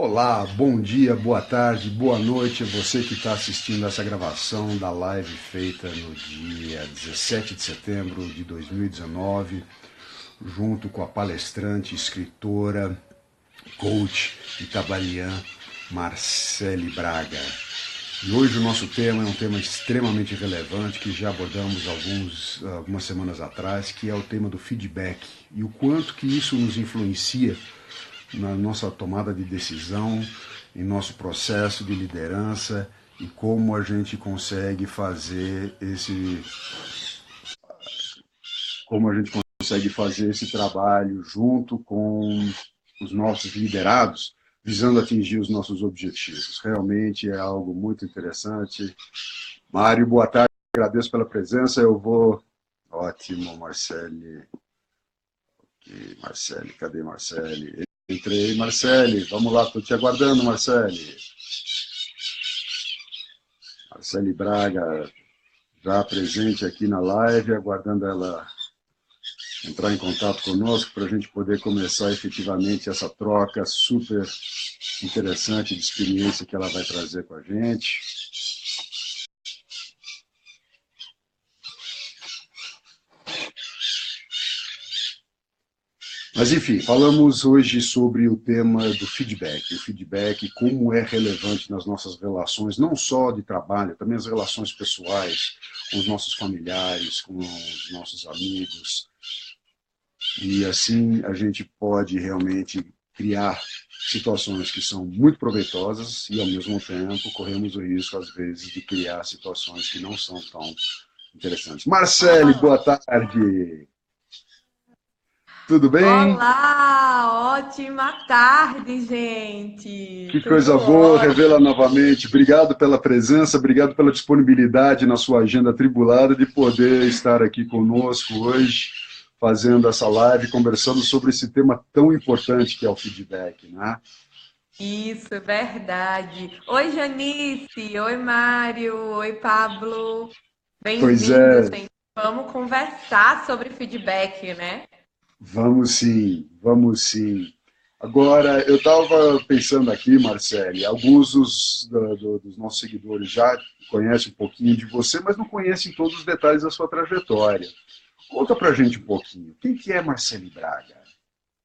Olá, bom dia, boa tarde, boa noite a você que está assistindo essa gravação da live feita no dia 17 de setembro de 2019, junto com a palestrante, escritora, coach itabaliã Marcele Braga. E hoje o nosso tema é um tema extremamente relevante que já abordamos algumas semanas atrás, que é o tema do feedback e o quanto que isso nos influencia na nossa tomada de decisão, em nosso processo de liderança e como a gente consegue fazer esse trabalho junto com os nossos liderados, visando atingir os nossos objetivos. Realmente é algo muito interessante. Mário, boa tarde, agradeço pela presença. Eu vou. Ótimo, Marcele. Marcele, cadê Marcele? Entrei, Marcele, vamos lá, estou te aguardando, Marcele. Marcele Braga, já presente aqui na live, aguardando ela entrar em contato conosco para a gente poder começar efetivamente essa troca super interessante de experiência que ela vai trazer com a gente. Mas, enfim, falamos hoje sobre o tema do feedback. O feedback, como é relevante nas nossas relações, não só de trabalho, também as relações pessoais, com os nossos familiares, com os nossos amigos. E assim a gente pode realmente criar situações que são muito proveitosas e, ao mesmo tempo, corremos o risco, às vezes, de criar situações que não são tão interessantes. Marcele, boa tarde. Tudo bem? Olá, ótima tarde, gente. Que Tudo coisa boa, ótimo. revela novamente. Obrigado pela presença, obrigado pela disponibilidade na sua agenda atribulada de poder estar aqui conosco hoje, fazendo essa live, conversando sobre esse tema tão importante que é o feedback, né? Isso, é verdade. Oi, Janice. Oi, Mário. Oi, Pablo. Pois Bem-vindos, é, gente. Vamos conversar sobre feedback, né? vamos sim, vamos sim. Agora, eu estava pensando aqui, Marcele, alguns dos nossos seguidores já conhecem um pouquinho de você, mas não conhecem todos os detalhes da sua trajetória. Conta pra gente um pouquinho. Quem que é Marcele Braga?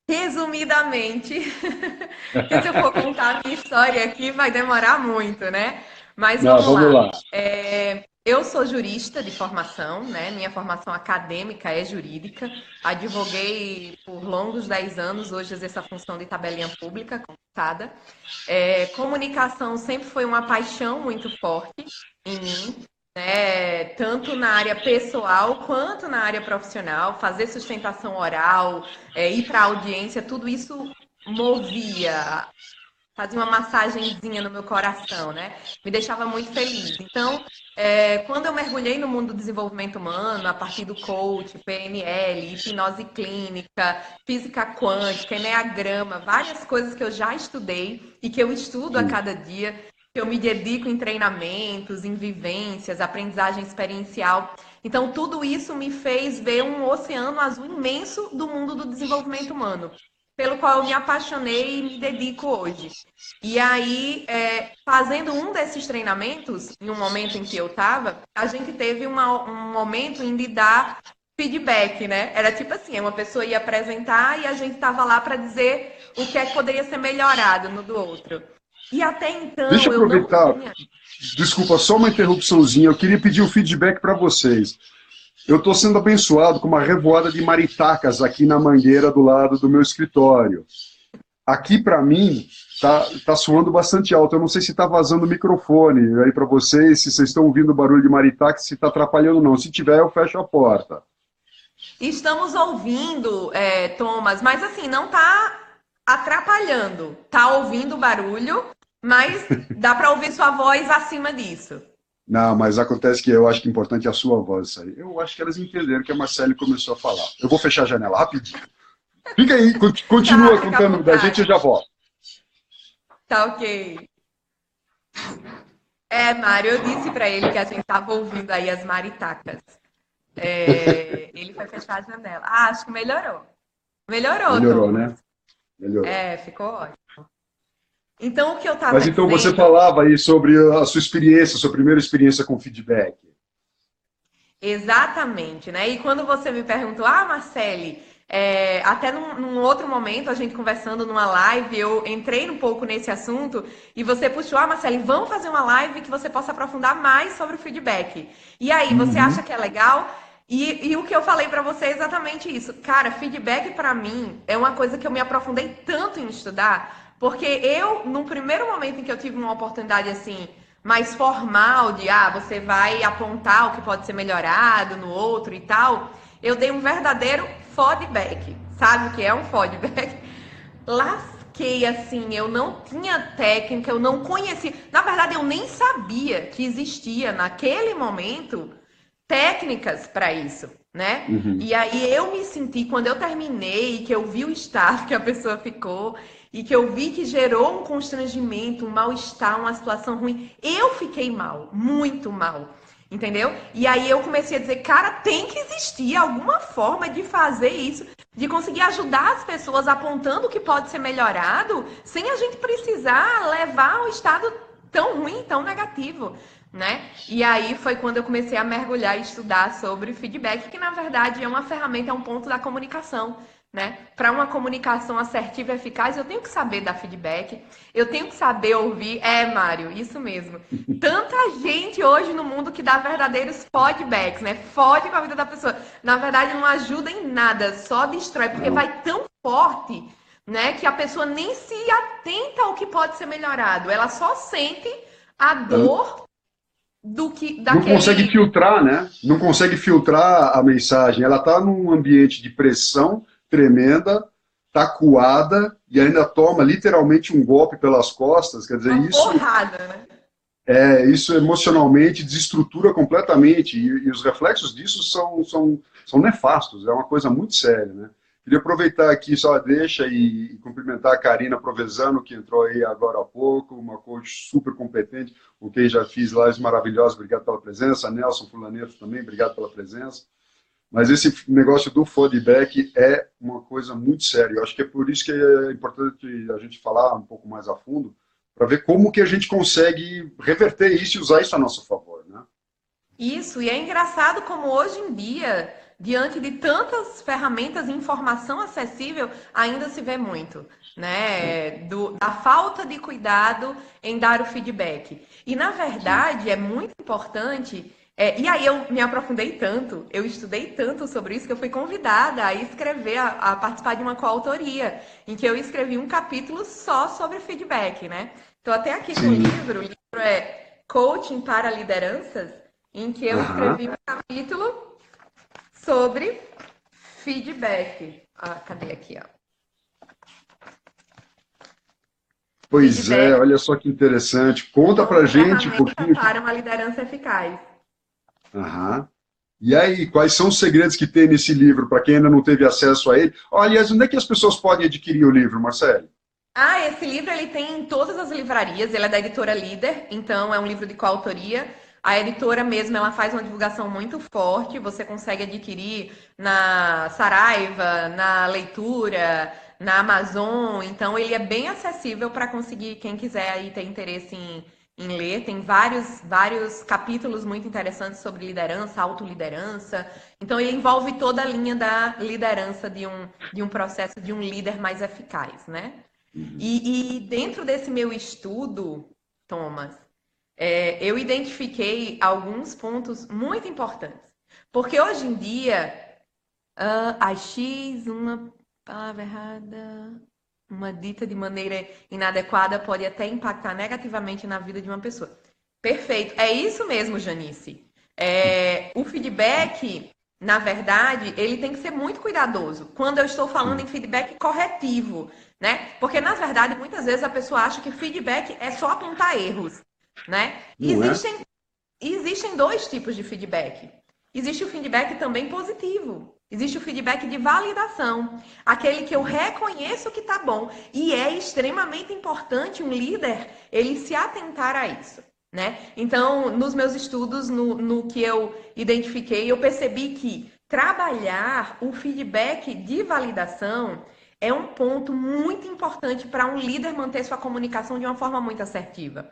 Resumidamente, porque se eu for contar a minha história aqui, vai demorar muito, né? Mas Não, vamos vamos lá. lá. Eu sou jurista de formação, né? Minha formação acadêmica é jurídica. Advoguei por longos 10 anos, hoje exerço a função de tabeliã pública, concursada. Comunicação sempre foi uma paixão muito forte em mim, né? Tanto na área pessoal quanto na área profissional. Fazer sustentação oral, ir para a audiência, tudo isso movia, fazia uma massagenzinha no meu coração, né? Me deixava muito feliz. Então, quando eu mergulhei no mundo do desenvolvimento humano, a partir do coach, PNL, hipnose clínica, física quântica, enneagrama, várias coisas que eu já estudei e que eu estudo a Sim. cada dia, que eu me dedico em treinamentos, em vivências, aprendizagem experiencial. Então, tudo isso me fez ver um oceano azul imenso do mundo do desenvolvimento humano, pelo qual eu me apaixonei e me dedico hoje. E aí, fazendo um desses treinamentos, em um momento em que eu estava, a gente teve um momento em de dar feedback, né? Era tipo assim, uma pessoa ia apresentar e a gente estava lá para dizer o que é que poderia ser melhorado no do outro. E até Deixa então eu eu não aproveitar, tinha. desculpa, só uma interrupçãozinha. Eu queria pedir um feedback para vocês. Eu estou sendo abençoado com uma revoada de maritacas aqui na mangueira do lado do meu escritório. Aqui para mim tá soando bastante alto. Eu não sei se está vazando o microfone aí para vocês, se vocês estão ouvindo o barulho de maritaca, se está atrapalhando ou não. Se tiver, eu fecho a porta. Estamos ouvindo, Thomas, mas assim, não tá atrapalhando. Tá ouvindo o barulho, mas dá para ouvir sua voz acima disso. Não, mas acontece que eu acho que é importante a sua voz isso aí. Eu acho que elas entenderam que a Marcele começou a falar. Eu vou fechar a janela rapidinho. Fica aí, Tá, continua fica à contando da gente, eu vontade. já volto. Tá ok. Mário, eu disse para ele que a gente tava ouvindo aí as maritacas. Ele foi fechar a janela. Ah, acho que melhorou. Melhorou, Melhorou, Thomas. né? Melhorou. Ficou ótimo. Então, o que eu estava Mas então você dizendo, falava aí sobre a sua experiência, sua primeira experiência com feedback. exatamente, né? E quando você me perguntou, Marcele, até num outro momento, a gente conversando numa live, eu entrei um pouco nesse assunto e você puxou, Marcele, vamos fazer uma live que você possa aprofundar mais sobre o feedback. E aí, você acha Uhum. que é legal? E o que eu falei pra você é exatamente isso. Cara, feedback pra mim é uma coisa que eu me aprofundei tanto em estudar, porque eu, num primeiro momento em que eu tive uma oportunidade assim, mais formal, de você vai apontar o que pode ser melhorado no outro e tal, eu dei um verdadeiro feedback. Sabe o que é um feedback? Lasquei assim, eu não tinha técnica, eu não conhecia. Na verdade, eu nem sabia que existia naquele momento técnicas para isso, né? Uhum. E aí eu me senti, quando eu terminei, que eu vi o estado que a pessoa ficou, e que eu vi que gerou um constrangimento, um mal-estar, uma situação ruim, eu fiquei mal, muito mal. Entendeu? E aí eu comecei a dizer, cara, tem que existir alguma forma de fazer isso, de conseguir ajudar as pessoas apontando o que pode ser melhorado, sem a gente precisar levar ao estado tão ruim, tão negativo, né? E aí foi quando eu comecei a mergulhar e estudar sobre feedback, que na verdade é uma ferramenta, é um ponto da comunicação, né? Para uma comunicação assertiva e eficaz, eu tenho que saber dar feedback, eu tenho que saber ouvir. Mário, isso mesmo. Tanta gente hoje no mundo que dá verdadeiros feedbacks, né? Fode com a vida da pessoa. Na verdade, não ajuda em nada, só destrói, porque Não. vai tão forte, né, que a pessoa nem se atenta ao que pode ser melhorado. Ela só sente a Ela dor do que não consegue daquele. filtrar, né? Não consegue filtrar a mensagem. Ela está num ambiente de pressão tremenda, está coada e ainda toma literalmente um golpe pelas costas. Quer dizer, Uma porrada, né? isso emocionalmente desestrutura completamente e os reflexos disso são nefastos. É uma coisa muito séria, né? Queria aproveitar aqui só a deixa e cumprimentar a Karina Provenzano, que entrou aí agora há pouco, uma coach super competente, com quem já fiz lives maravilhosas, obrigado pela presença. Nelson Fulaneto também, obrigado pela presença. Mas esse negócio do feedback é uma coisa muito séria. Eu acho que é por isso que é importante a gente falar um pouco mais a fundo, para ver como que a gente consegue reverter isso e usar isso a nosso favor, né? Isso, e é engraçado como hoje em dia, diante de tantas ferramentas e informação acessível, ainda se vê muito, né? Da falta de cuidado em dar o feedback. E, na Sim. verdade, é muito importante. E aí eu me aprofundei tanto, eu estudei tanto sobre isso que eu fui convidada a escrever, a participar de uma coautoria, em que eu escrevi um capítulo só sobre feedback, né? Estou até aqui com Sim. o livro é Coaching para Lideranças, em que eu Aham. escrevi um capítulo sobre feedback. Cadê aqui, ó? Pois é, Feedback olha só que interessante. Conta como pra gente um ferramenta pouquinho. para uma liderança eficaz. Aham. E aí, quais são os segredos que tem nesse livro, para quem ainda não teve acesso a ele? Oh, aliás, onde é que as pessoas podem adquirir o livro, Marcelo? Esse livro ele tem em todas as livrarias, ele é da editora Líder, então é um livro de coautoria. A editora mesmo, ela faz uma divulgação muito forte, você consegue adquirir na Saraiva, na Leitura, na Amazon, então ele é bem acessível para conseguir, quem quiser aí ter interesse em ler, tem vários capítulos muito interessantes sobre liderança, autoliderança, então ele envolve toda a linha da liderança de um processo de um líder mais eficaz, né? Uhum. E dentro desse meu estudo, Thomas, eu identifiquei alguns pontos muito importantes. Porque hoje em dia, a X, uma palavra errada, uma dita de maneira inadequada pode até impactar negativamente na vida de uma pessoa. Perfeito. É isso mesmo, Janice. O feedback, na verdade, ele tem que ser muito cuidadoso. Quando eu estou falando em Sim. feedback corretivo, né? Porque, na verdade, muitas vezes a pessoa acha que feedback é só apontar erros, né? Não é? Existem dois tipos de feedback. Existe o feedback também positivo. Existe o feedback de validação, aquele que eu reconheço que está bom. E é extremamente importante um líder ele se atentar a isso, né? Então, nos meus estudos, no que eu identifiquei, eu percebi que trabalhar o feedback de validação é um ponto muito importante para um líder manter sua comunicação de uma forma muito assertiva.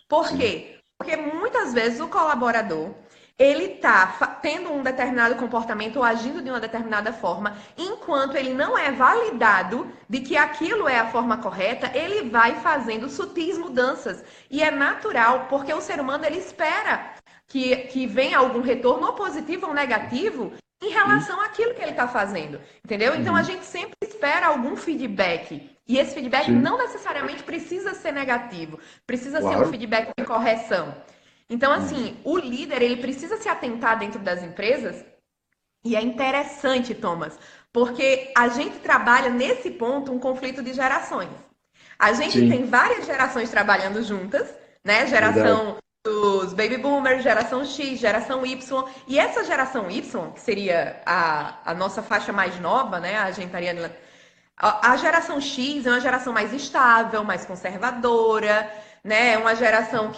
Por Sim. quê? Porque muitas vezes o colaborador ele está tendo um determinado comportamento ou agindo de uma determinada forma, enquanto ele não é validado de que aquilo é a forma correta, ele vai fazendo sutis mudanças. E é natural, porque o ser humano ele espera que venha algum retorno ou positivo ou negativo em Sim. relação àquilo que ele está fazendo, entendeu? Então a Uhum. gente sempre espera algum feedback. E esse feedback Sim. não necessariamente precisa ser negativo, precisa ser um Claro. feedback de correção. Então, Uhum. assim, o líder ele precisa se atentar dentro das empresas, e é interessante, Thomas, porque a gente trabalha nesse ponto um conflito de gerações. A gente Sim. tem várias gerações trabalhando juntas, né? Verdade. Geração dos baby boomers, geração X, geração Y. E essa geração Y, que seria a nossa faixa mais nova, né? A gentariana. A geração X é uma geração mais estável, mais conservadora, né? É uma geração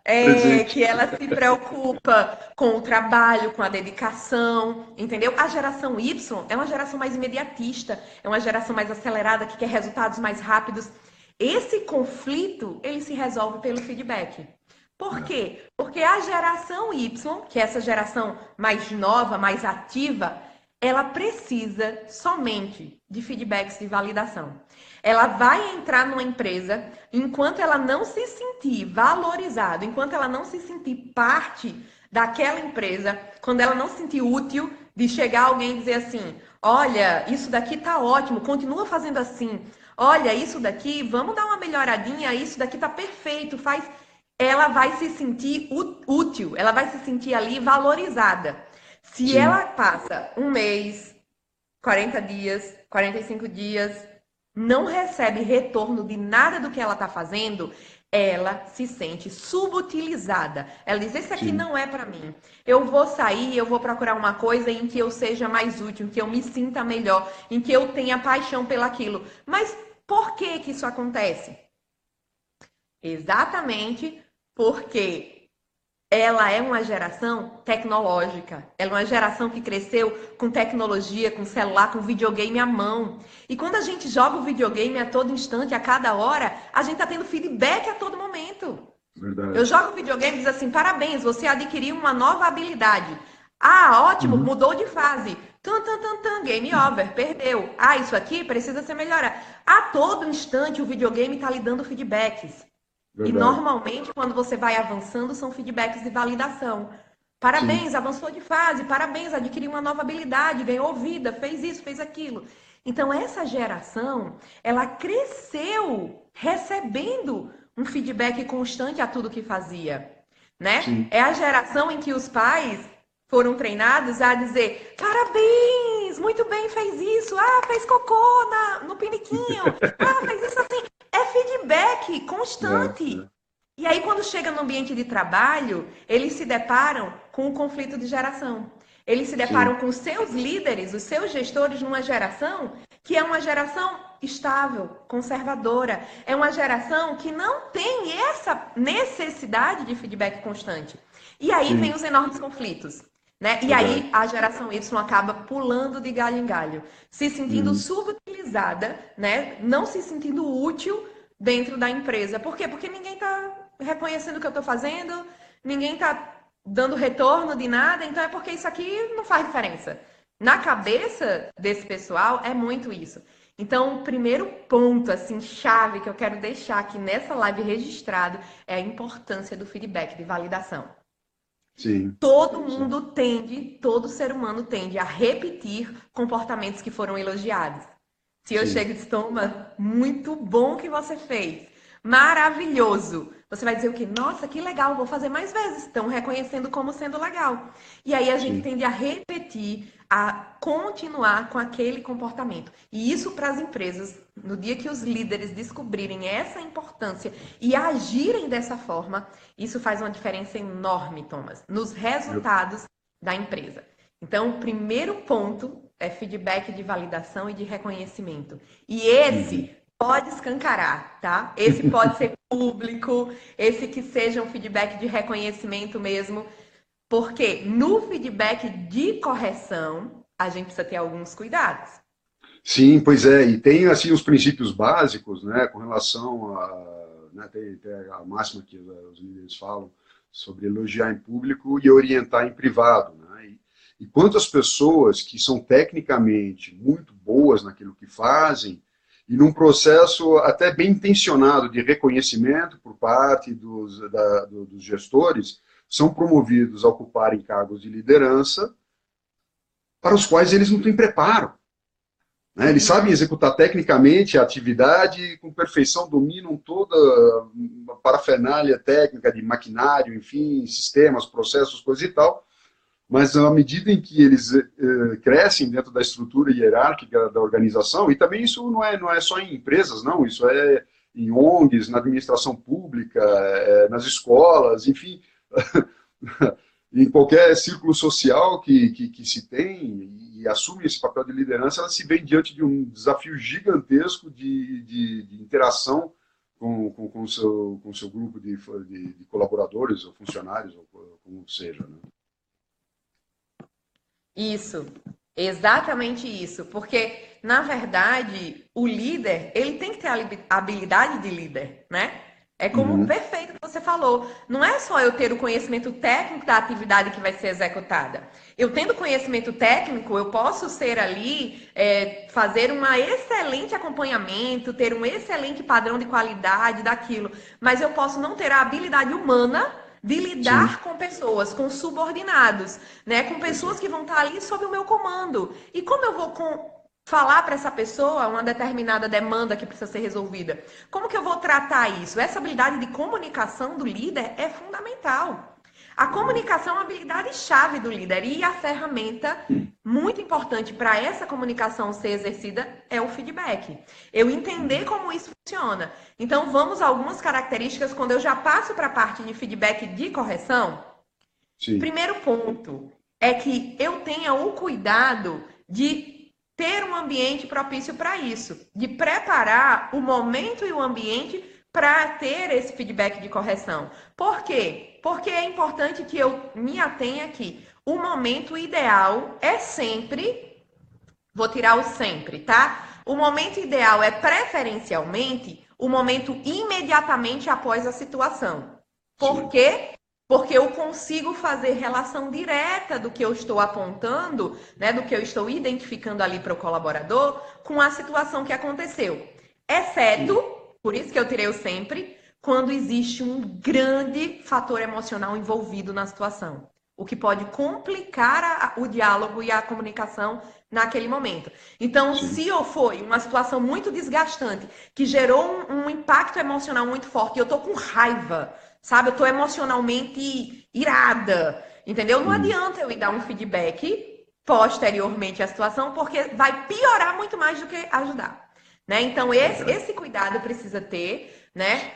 Presente. que ela se preocupa com o trabalho, com a dedicação, entendeu? A geração Y é uma geração mais imediatista, é uma geração mais acelerada, que quer resultados mais rápidos. Esse conflito, ele se resolve pelo feedback. Por É. quê? Porque a geração Y, que é essa geração mais nova, mais ativa, ela precisa somente de feedbacks de validação. Ela vai entrar numa empresa enquanto ela não se sentir valorizada, enquanto ela não se sentir parte daquela empresa, quando ela não se sentir útil de chegar alguém e dizer assim: olha, isso daqui tá ótimo, continua fazendo assim. Olha, isso daqui, vamos dar uma melhoradinha, isso daqui tá perfeito, faz. Ela vai se sentir útil, ela vai se sentir ali valorizada. Se Sim. ela passa um mês, 40 dias, 45 dias, não recebe retorno de nada do que ela está fazendo, ela se sente subutilizada. Ela diz: esse aqui Sim. não é para mim. Eu vou sair, eu vou procurar uma coisa em que eu seja mais útil, em que eu me sinta melhor, em que eu tenha paixão pelaquilo. Mas por que que isso acontece? Exatamente porque ela é uma geração tecnológica. Ela é uma geração que cresceu com tecnologia, com celular, com videogame à mão. E quando a gente joga o videogame a todo instante, a cada hora, a gente está tendo feedback a todo momento. Eu Verdade. jogo o videogame e diz assim: parabéns, você adquiriu uma nova habilidade. Ah, ótimo, Uhum. mudou de fase. Tan, tan, tan, tan, game over, perdeu. Ah, isso aqui precisa ser melhorado. A todo instante o videogame está lhe dando feedbacks. E Verdade. normalmente, quando você vai avançando, são feedbacks de validação. Sim. Parabéns, avançou de fase, parabéns, adquiriu uma nova habilidade, ganhou vida, fez isso, fez aquilo. Então, essa geração, ela cresceu recebendo um feedback constante a tudo que fazia, né? Sim. É a geração em que os pais foram treinados a dizer: parabéns, muito bem, fez isso, ah, fez cocô no piniquinho, ah, fez isso assim. É feedback É, constante. é. E aí, quando chega no ambiente de trabalho, eles se deparam com um conflito de geração. Eles se deparam Sim. com os seus líderes, os seus gestores, numa geração que é uma geração estável, conservadora. É uma geração que não tem essa necessidade de feedback constante. E aí vem Sim. os enormes conflitos. Né? E Verdade. aí a geração Y acaba pulando de galho em galho, se sentindo Uhum. subutilizada, né? Não se sentindo útil dentro da empresa. Por quê? Porque ninguém está reconhecendo o que eu estou fazendo, ninguém está dando retorno de nada, então é porque isso aqui não faz diferença. Na cabeça desse pessoal é muito isso. Então, o primeiro ponto, assim, chave que eu quero deixar aqui nessa live registrado é a importância do feedback de validação. Sim. Todo Sim. mundo tende, todo ser humano tende a repetir comportamentos que foram elogiados. Se eu Sim. chego e diz: toma, muito bom que você fez. Maravilhoso. Você vai dizer o quê? Nossa, que legal, vou fazer mais vezes. Estão reconhecendo como sendo legal. E aí a gente Sim. tende a repetir, a continuar com aquele comportamento. E isso para as empresas, no dia que os líderes descobrirem essa importância e agirem dessa forma, isso faz uma diferença enorme, Thomas, nos Eu- resultados da empresa. Então, o primeiro ponto é feedback de validação e de reconhecimento. E Uhum. esse pode escancarar, tá? Esse pode ser público, esse que seja um feedback de reconhecimento mesmo, porque no feedback de correção, a gente precisa ter alguns cuidados. Sim, pois é, e tem assim os princípios básicos, né, com relação a, né, tem a máxima que os líderes falam sobre elogiar em público e orientar em privado, né? E quantas pessoas que são tecnicamente muito boas naquilo que fazem e num processo até bem intencionado de reconhecimento por parte dos gestores são promovidos a ocuparem cargos de liderança para os quais eles não têm preparo. Né? Eles sabem Uhum. executar tecnicamente a atividade, com perfeição, dominam toda a parafernália técnica de maquinário, enfim, sistemas, processos, coisa e tal, mas à medida em que eles crescem dentro da estrutura hierárquica da organização, e também isso não é só em empresas, não, isso é em ONGs, na administração pública, nas escolas, enfim, em qualquer círculo social que se tem e assume esse papel de liderança, ela se vê diante de um desafio gigantesco de interação com o seu grupo de colaboradores ou funcionários, ou como seja. Né? Isso, exatamente isso, porque na verdade o líder ele tem que ter a habilidade de líder, né? É como Uhum. perfeito que você falou. Não é só eu ter o conhecimento técnico da atividade que vai ser executada. Eu tendo conhecimento técnico, eu posso ser ali, fazer um excelente acompanhamento, ter um excelente padrão de qualidade daquilo, mas eu posso não ter a habilidade humana de Sim, lidar com pessoas, com subordinados, né? Com pessoas que vão estar ali sob o meu comando. E como eu vou falar para essa pessoa uma determinada demanda que precisa ser resolvida? Como que eu vou tratar isso? Essa habilidade de comunicação do líder é fundamental. A comunicação é uma habilidade chave do líder e a ferramenta muito importante para essa comunicação ser exercida é o feedback. Eu entender como isso funciona. Então, vamos a algumas características quando eu já passo para a parte de feedback de correção. sim, Primeiro ponto é que eu tenha o cuidado de ter um ambiente propício para isso, de preparar o momento e o ambiente para ter esse feedback de correção. Por quê? Porque é importante que eu me atenha que o momento ideal é sempre, vou tirar o sempre, tá? O momento ideal é preferencialmente o momento imediatamente após a situação. Por sim, quê? Porque eu consigo fazer relação direta do que eu estou apontando, né, do que eu estou identificando ali para o colaborador, com a situação que aconteceu. Exceto, sim, por isso que eu tirei o sempre, quando existe um grande fator emocional envolvido na situação, o que pode complicar o diálogo e a comunicação naquele momento. Então, sim. se eu foi uma situação muito desgastante, que gerou um impacto emocional muito forte, e eu tô com raiva, sabe? Eu tô emocionalmente irada, entendeu? Não Uhum. adianta eu ir dar um feedback posteriormente à situação, porque vai piorar muito mais do que ajudar. Né? Então, Verdade. esse cuidado precisa ter, né?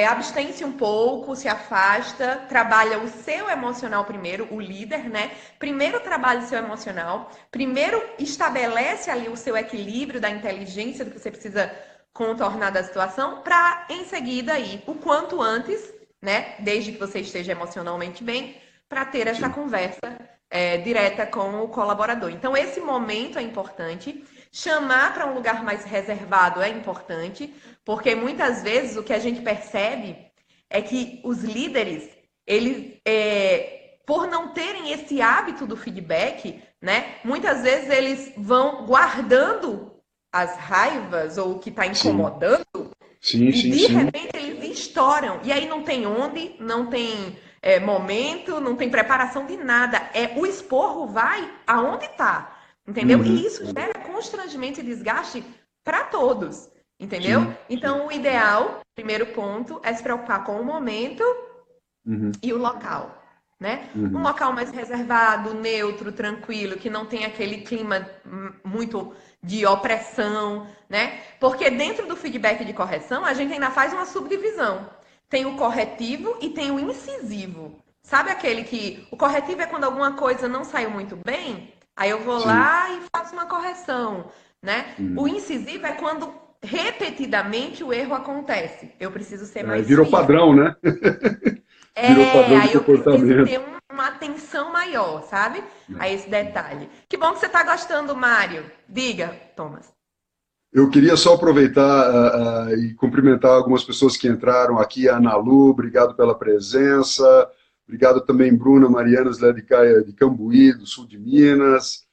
Abstém-se um pouco, se afasta, trabalha o seu emocional primeiro, o líder, né? Primeiro trabalha o seu emocional, primeiro estabelece ali o seu equilíbrio da inteligência do que você precisa contornar da situação, para em seguida ir o quanto antes, né? Desde que você esteja emocionalmente bem, para ter essa Sim, conversa direta com o colaborador. Então, esse momento é importante. Chamar para um lugar mais reservado é importante, porque muitas vezes o que a gente percebe é que os líderes, eles, por não terem esse hábito do feedback, né, muitas vezes eles vão guardando as raivas ou o que está sim, incomodando sim, e sim, de sim. repente eles estouram. E aí não tem onde, não tem momento, não tem preparação de nada. O esporro vai aonde está. Entendeu? Uhum. E isso gera constrangimento e desgaste para todos. Entendeu? Sim, sim. Então, o ideal, primeiro ponto, é se preocupar com o momento Uhum. e o local. Né? Um Uhum. local mais reservado, neutro, tranquilo, que não tem aquele clima muito de opressão, né? Porque dentro do feedback de correção, a gente ainda faz uma subdivisão. Tem o corretivo e tem o incisivo. Sabe aquele que o corretivo é quando alguma coisa não saiu muito bem, aí eu vou Sim. lá e faço uma correção, né? O Uhum. incisivo é quando repetidamente o erro acontece. Eu preciso ser Aí mais virou firme. padrão, né? Virou padrão de Aí eu preciso comportamento. ter uma atenção maior, sabe? A esse detalhe. Que bom que você está gostando, Mário. Diga, Thomas. Eu queria só aproveitar e cumprimentar algumas pessoas que entraram aqui. A Ana Lu, obrigado pela presença. Obrigado também, Bruna Marianas, lá de Cambuí, do sul de Minas.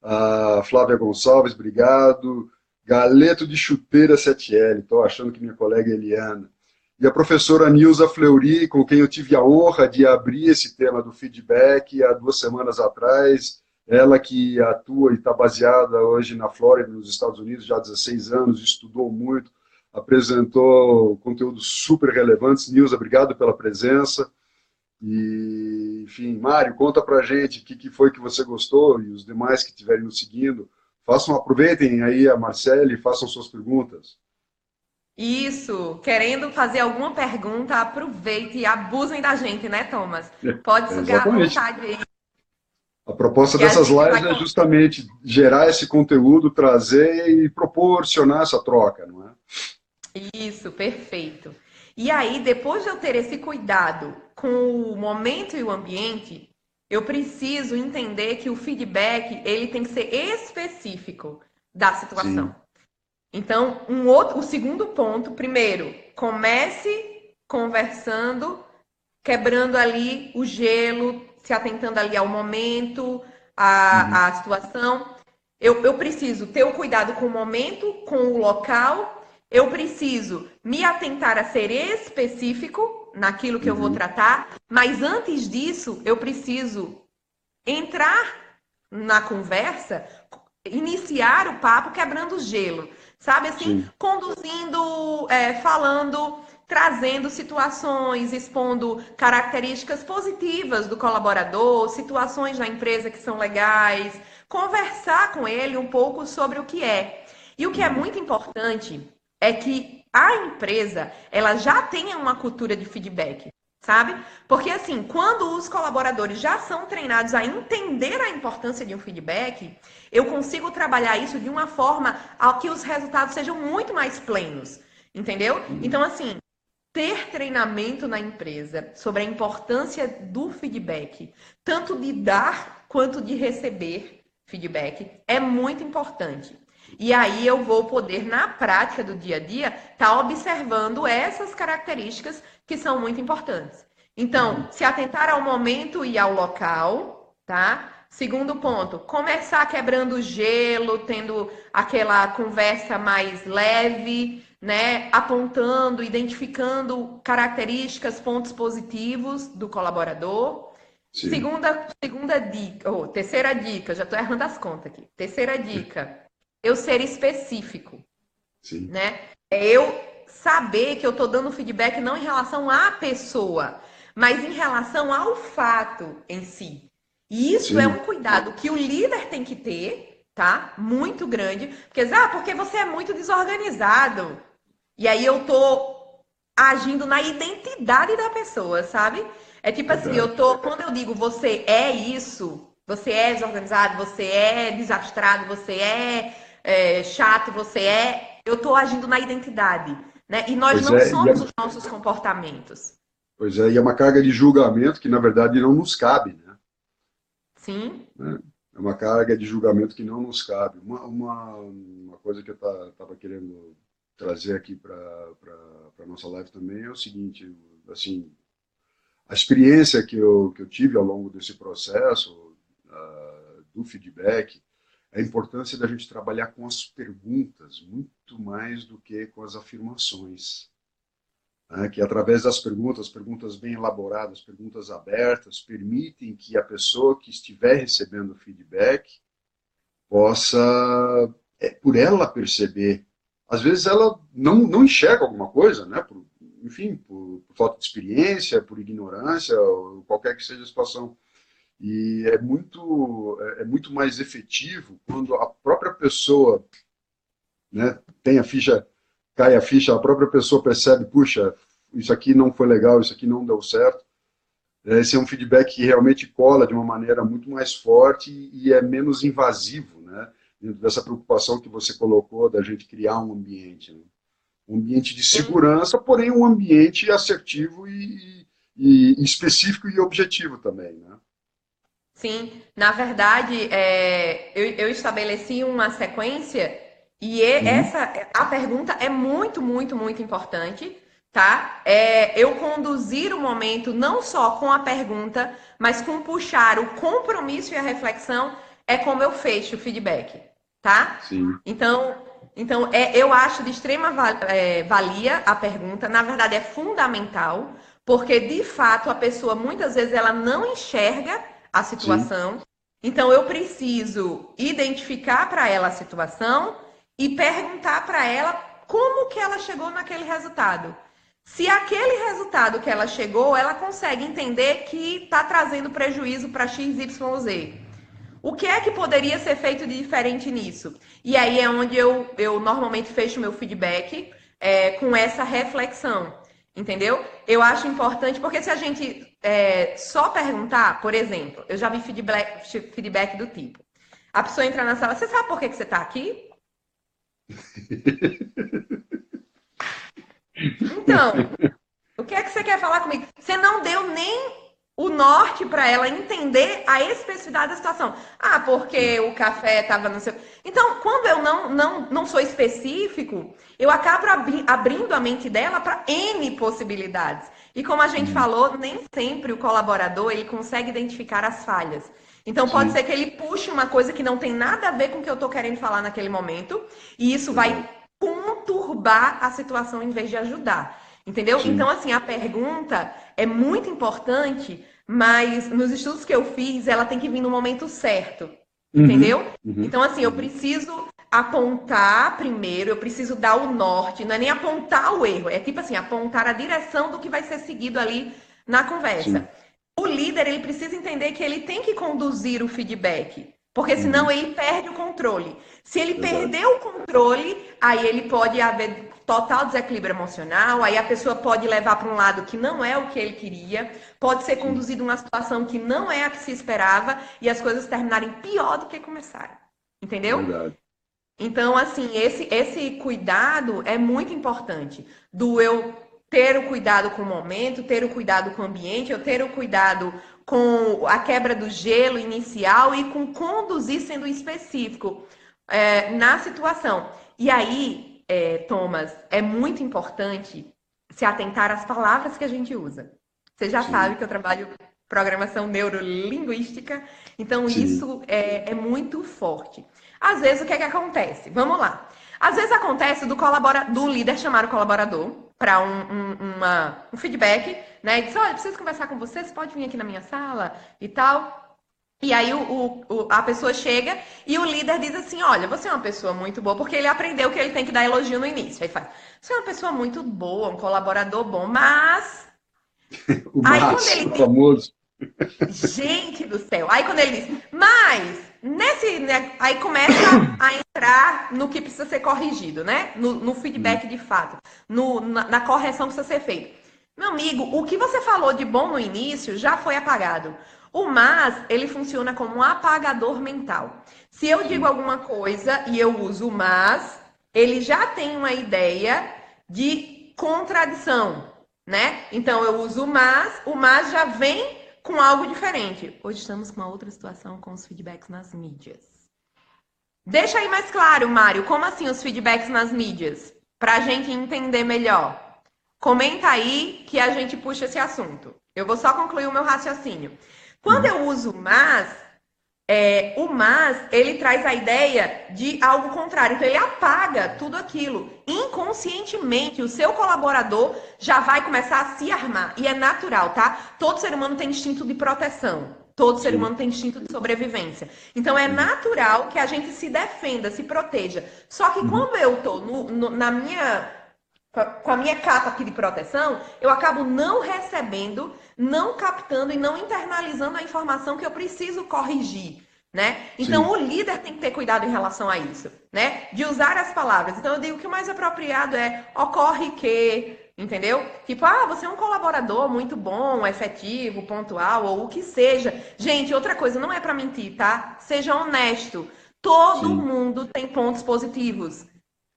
A Flávia Gonçalves, obrigado. Galeto de Chuteira 7L, estou achando que minha colega Eliana. E a professora Nilza Fleury, com quem eu tive a honra de abrir esse tema do feedback há 2 semanas atrás. Ela que atua e está baseada hoje na Flórida, nos Estados Unidos, já há 16 anos, estudou muito, apresentou conteúdos super relevantes. Nilza, obrigado pela presença. E, enfim, Mário, conta pra gente o que foi que você gostou e os demais que estiverem nos seguindo. Aproveitem aí a Marcele e façam suas perguntas. Isso, querendo fazer alguma pergunta, aproveite e abusem da gente, né, Thomas? Pode sugar à Exatamente. vontade aí. A proposta Que a dessas gente lives é vai... justamente gerar esse conteúdo, trazer e proporcionar essa troca, não é? Isso, perfeito. E aí, depois de eu ter esse cuidado com o momento e o ambiente, eu preciso entender que o feedback, ele tem que ser específico da situação. Sim. Então, o segundo ponto, primeiro, comece conversando, quebrando ali o gelo, se atentando ali ao momento, Uhum. à situação. Eu preciso ter o cuidado com o momento, com o local. Eu preciso me atentar a ser específico naquilo que eu vou Uhum. tratar. Mas antes disso, eu preciso entrar na conversa, iniciar o papo quebrando o gelo, sabe assim, Sim. conduzindo, falando, trazendo situações, expondo características positivas do colaborador, situações na empresa que são legais, conversar com ele um pouco sobre o que é. E o que é Uhum. muito importante é que a empresa, ela já tenha uma cultura de feedback. Sabe? Porque assim, quando os colaboradores já são treinados a entender a importância de um feedback, eu consigo trabalhar isso de uma forma a que os resultados sejam muito mais plenos, entendeu? Uhum. Então, assim, ter treinamento na empresa sobre a importância do feedback, tanto de dar quanto de receber feedback, é muito importante. E aí eu vou poder, na prática do dia a dia, estar observando essas características que são muito importantes. Então, Uhum. se atentar ao momento e ao local, tá? Segundo ponto, começar quebrando o gelo, tendo aquela conversa mais leve, né? Apontando, identificando características, pontos positivos do colaborador. Sim. Segunda dica, ou terceira dica, já estou errando as contas aqui. Terceira dica, eu ser específico, Sim. né? É eu saber que eu estou dando feedback não em relação à pessoa, mas em relação ao fato em si. E isso é Sim. um cuidado que o líder tem que ter, tá? Muito grande. Porque você é muito desorganizado. E aí eu tô agindo na identidade da pessoa, sabe? É tipo assim, Verdade. quando eu digo você é isso, você é desorganizado, você é desastrado, você é chato, eu tô agindo na identidade, né? E nós Pois não é, somos os nossos comportamentos. e é uma carga de julgamento que, na verdade, não nos cabe, Sim? né? É uma carga de julgamento que não nos cabe. Uma coisa que eu estava querendo trazer aqui para a nossa live também é o seguinte, assim, a experiência que eu tive ao longo desse processo do feedback, a importância da gente trabalhar com as perguntas, muito mais do que com as afirmações. Né? Que através das perguntas bem elaboradas, perguntas abertas, permitem que a pessoa que estiver recebendo feedback possa, por ela perceber. Às vezes ela não enxerga alguma coisa, né? Enfim, por falta de experiência, por ignorância, ou qualquer que seja a situação. E é muito mais efetivo quando a própria pessoa, né, cai a ficha, a própria pessoa percebe, puxa, isso aqui não foi legal, isso aqui não deu certo. Esse é um feedback que realmente cola de uma maneira muito mais forte e é menos invasivo, né? Dentro dessa preocupação que você colocou da gente criar um ambiente, né? Um ambiente de Sim. segurança, porém um ambiente assertivo e específico e objetivo também, né? Sim, na verdade, eu estabeleci uma sequência Uhum. A pergunta é muito, muito, muito importante, tá? Eu conduzir o momento não só com a pergunta, mas com puxar o compromisso e a reflexão é como eu fecho o feedback, tá? Sim, Então, eu acho de extrema valia a pergunta. Na verdade, é fundamental, porque de fato a pessoa muitas vezes ela não enxerga a sim. situação. Então, eu preciso identificar para ela a situação e perguntar para ela como que ela chegou naquele resultado. Se aquele resultado que ela chegou, ela consegue entender que está trazendo prejuízo para X, Y, Z. O que é que poderia ser feito de diferente nisso? E aí é onde eu normalmente fecho meu feedback com essa reflexão, entendeu? Eu acho importante, porque se a gente só perguntar, por exemplo, eu já vi feedback do tipo, a pessoa entra na sala, você sabe por que você está aqui? Então, o que é que você quer falar comigo? Você não deu nem o norte para ela entender a especificidade da situação. Ah, porque o café estava no seu. Então, quando eu não sou específico, eu acabo abrindo a mente dela para N possibilidades. E como a gente Uhum. falou, nem sempre o colaborador ele consegue identificar as falhas. Então, pode Sim, ser que ele puxe uma coisa que não tem nada a ver com o que eu estou querendo falar naquele momento, e isso vai exato. conturbar a situação em vez de ajudar. Entendeu? Então, Sim. assim, a pergunta é muito importante, mas nos estudos que eu fiz, ela tem que vir no momento certo. Uhum. Entendeu? Uhum. Então, assim, eu Uhum. preciso apontar primeiro, eu preciso dar o norte, não é nem apontar o erro, é tipo assim, apontar a direção do que vai ser seguido ali na conversa. Sim. O líder, ele precisa entender que ele tem que conduzir o feedback, porque senão Uhum. ele perde o controle. Se ele Exato. perder o controle, aí ele pode haver total desequilíbrio emocional, aí a pessoa pode levar para um lado que não é o que ele queria, pode ser Sim. conduzido uma situação que não é a que se esperava e as coisas terminarem pior do que começaram. Entendeu? Verdade. Então, assim, esse cuidado é muito importante. Do eu ter o cuidado com o momento, ter o cuidado com o ambiente, eu ter o cuidado com a quebra do gelo inicial e com conduzir sendo específico na situação. E aí, Thomas, é muito importante se atentar às palavras que a gente usa. Você já sabe Sim. que eu trabalho programação neurolinguística, então Sim. isso é muito forte. Às vezes, o que é que acontece? Vamos lá. Às vezes acontece do líder chamar o colaborador para um feedback, né? E diz, olha, preciso conversar com você, você pode vir aqui na minha sala e tal. E aí a pessoa chega e o líder diz assim, olha, você é uma pessoa muito boa, porque ele aprendeu que ele tem que dar elogio no início. Aí faz, você é uma pessoa muito boa, um colaborador bom, mas... O Aí quando Márcio, ele o famoso. Gente do céu. Aí quando ele diz, mas nesse, né, aí começa a entrar no que precisa ser corrigido, né? No Uhum. feedback de fato, na correção que precisa ser feita. Meu amigo, o que você falou de bom no início já foi apagado. O mas, ele funciona como um apagador mental. Se eu digo Sim. alguma coisa e eu uso o mas, ele já tem uma ideia de contradição, né? Então eu uso o mas já vem com algo diferente. Hoje estamos com uma outra situação com os feedbacks nas mídias. Deixa aí mais claro, Mário, como assim os feedbacks nas mídias? Para a gente entender melhor. Comenta aí que a gente puxa esse assunto. Eu vou só concluir o meu raciocínio. Quando Uhum. eu uso o mas, ele traz a ideia de algo contrário. Então, ele apaga tudo aquilo. Inconscientemente, o seu colaborador já vai começar a se armar. E é natural, tá? Todo ser humano tem instinto de proteção. Todo ser Sim. humano tem instinto de sobrevivência. Então, é Uhum. natural que a gente se defenda, se proteja. Só que Uhum. quando eu tô na minha com a minha capa aqui de proteção, eu acabo não recebendo, não captando e não internalizando a informação que eu preciso corrigir, né? Então Sim. o líder tem que ter cuidado em relação a isso, né? De usar as palavras. Então eu digo que o mais apropriado é ocorre que, entendeu? Tipo, você é um colaborador muito bom, efetivo, pontual ou o que seja. Gente, outra coisa, não é para mentir, tá? Seja honesto. Todo Sim. mundo tem pontos positivos.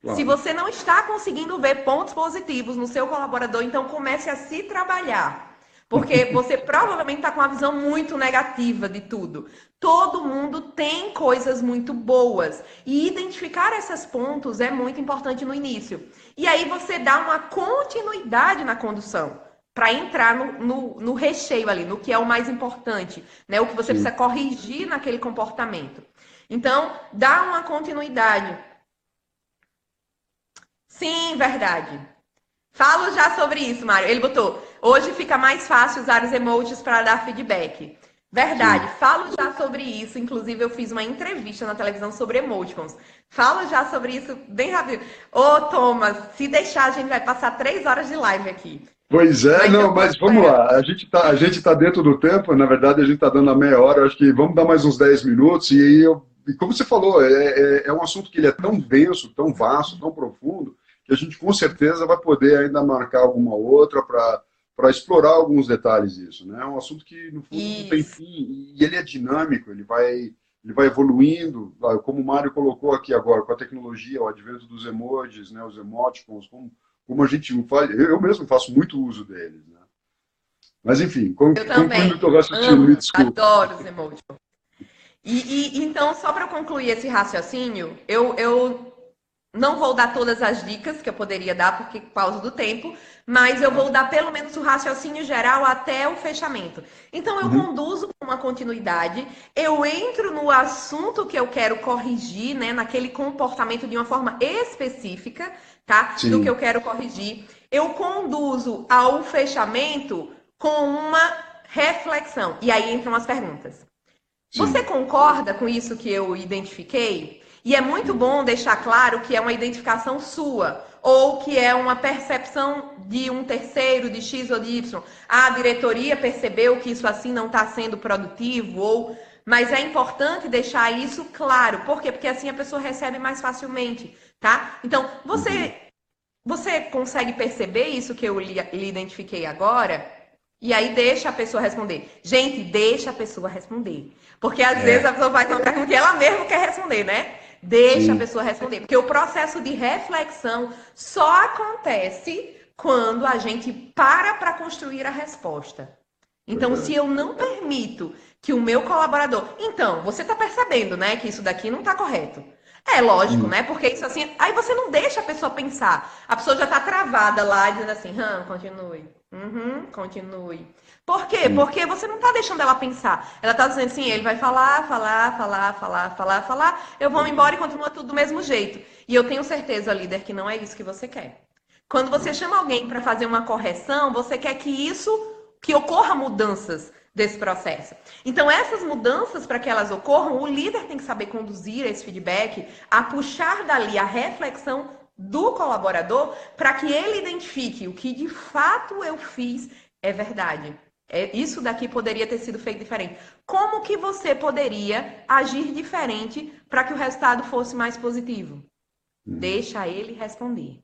Se Claro. você não está conseguindo ver pontos positivos no seu colaborador, então comece a se trabalhar. Porque você provavelmente está com uma visão muito negativa de tudo. Todo mundo tem coisas muito boas. E identificar esses pontos é muito importante no início. E aí você dá uma continuidade na condução para entrar no recheio ali, no que é o mais importante, né? O que você precisa corrigir naquele comportamento. Então, dá uma continuidade. Sim, verdade. Falo já sobre isso, Mário. Ele botou, hoje fica mais fácil usar os emojis para dar feedback. Verdade, falo já sobre isso. Inclusive, eu fiz uma entrevista na televisão sobre emoticons. Falo já sobre isso bem rápido. Ô, Thomas, se deixar, a gente vai passar 3 horas de live aqui. Pois é, mas vamos lá. A gente tá dentro do tempo, na verdade, a gente está dando a meia hora. Eu acho que vamos dar mais uns 10 minutos. E aí, como você falou, é um assunto que ele é tão denso, tão vasto, tão profundo, que a gente com certeza vai poder ainda marcar alguma outra para explorar alguns detalhes disso, né? É um assunto que, no fundo, não tem fim, e ele é dinâmico, ele vai evoluindo, como o Mário colocou aqui agora, com a tecnologia, o advento dos emojis, né, os emoticons, como a gente faz, eu mesmo faço muito uso deles, né? Mas, enfim, concluindo o teu raciocínio, me desculpa. Adoro os emojis. Então, só para concluir esse raciocínio, eu não vou dar todas as dicas que eu poderia dar, porque por causa do tempo, mas eu vou dar pelo menos o raciocínio geral até o fechamento. Então, eu conduzo com uma continuidade, eu entro no assunto que eu quero corrigir, né, naquele comportamento de uma forma específica, tá? Do que eu quero corrigir. Eu conduzo ao fechamento com uma reflexão. E aí entram as perguntas. Você concorda com isso que eu identifiquei? E é muito bom deixar claro que é uma identificação sua, ou que é uma percepção de um terceiro, de X ou de Y. A diretoria percebeu que isso assim não está sendo produtivo, mas é importante deixar isso claro. Por quê? Porque assim a pessoa recebe mais facilmente, tá? Então, você consegue perceber isso que eu lhe identifiquei agora? E aí deixa a pessoa responder. Gente, deixa a pessoa responder. Porque às vezes a pessoa vai ter uma pergunta que ela mesma quer responder, né? Deixa a pessoa responder. Porque o processo de reflexão só acontece quando a gente para construir a resposta. Então, se eu não permito que o meu colaborador... Então, você está percebendo, né, que isso daqui não está correto. É lógico, né? Porque isso assim... Aí você não deixa a pessoa pensar. A pessoa já está travada lá, dizendo assim, continue. Continue. Por quê? Porque você não está deixando ela pensar. Ela está dizendo assim, ele vai falar. Eu vou embora e continua tudo do mesmo jeito. E eu tenho certeza, líder, que não é isso que você quer. Quando você chama alguém para fazer uma correção, você quer que ocorra mudanças desse processo. Então, essas mudanças, para que elas ocorram, o líder tem que saber conduzir esse feedback, a puxar dali a reflexão do colaborador para que ele identifique o que de fato eu fiz é verdade. Isso daqui poderia ter sido feito diferente. Como que você poderia agir diferente para que o resultado fosse mais positivo? Deixa ele responder.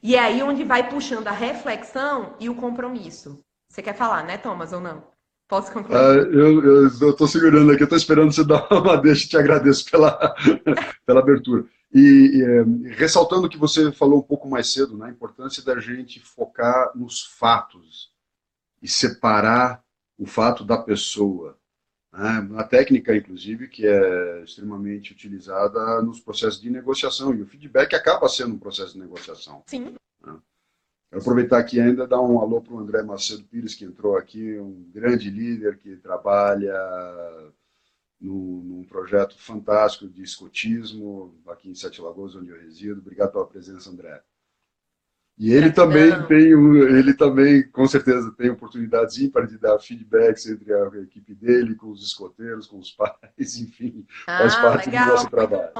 E é aí onde vai puxando a reflexão e o compromisso. Você quer falar, né, Thomas, ou não? Posso concluir? Eu estou segurando aqui, eu estou esperando você dar uma deixa, te agradeço pela abertura. Ressaltando o que você falou um pouco mais cedo, né, a importância da gente focar nos fatos e separar o fato da pessoa. Né? Uma técnica, inclusive, que é extremamente utilizada nos processos de negociação, e o feedback acaba sendo um processo de negociação. Sim. Né? Quero aproveitar aqui ainda e dar um alô para o André Macedo Pires, que entrou aqui, um grande líder que trabalha num projeto fantástico de escotismo, aqui em Sete Lagoas, onde eu resido. Obrigado pela presença, André. E ele também, com certeza, tem oportunidades ímpares de dar feedbacks entre a equipe dele, com os escoteiros, com os pais, enfim, faz parte do nosso trabalho.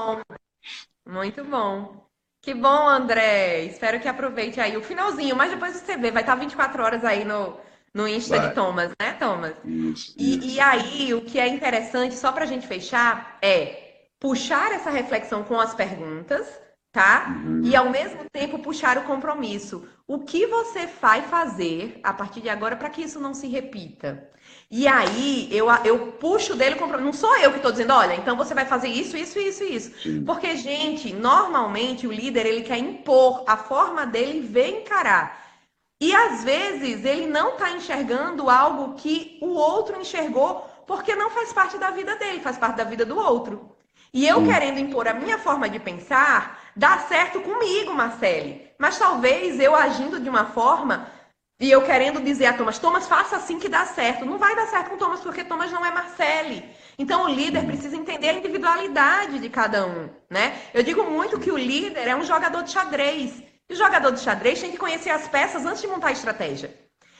Muito bom. Que bom, André. Espero que aproveite aí o finalzinho, mas depois você vê, vai estar 24 horas aí no Insta de Thomas, né, Thomas? Isso. E aí, o que é interessante, só para a gente fechar, é puxar essa reflexão com as perguntas, tá? E ao mesmo tempo puxar o compromisso. O que você vai fazer a partir de agora para que isso não se repita? E aí eu puxo dele o compromisso. Não sou eu que estou dizendo, olha, então você vai fazer isso. Sim. Porque, gente, normalmente o líder ele quer impor a forma dele e ver encarar. E às vezes ele não está enxergando algo que o outro enxergou porque não faz parte da vida dele, faz parte da vida do outro. E eu Sim. querendo impor a minha forma de pensar, dá certo comigo, Marcele. Mas talvez eu agindo de uma forma e eu querendo dizer a Thomas, Thomas, faça assim que dá certo. Não vai dar certo com Thomas porque Thomas não é Marcele. Então o líder precisa entender a individualidade de cada um, né? Eu digo muito que o líder é um jogador de xadrez. E o jogador de xadrez tem que conhecer as peças antes de montar a estratégia.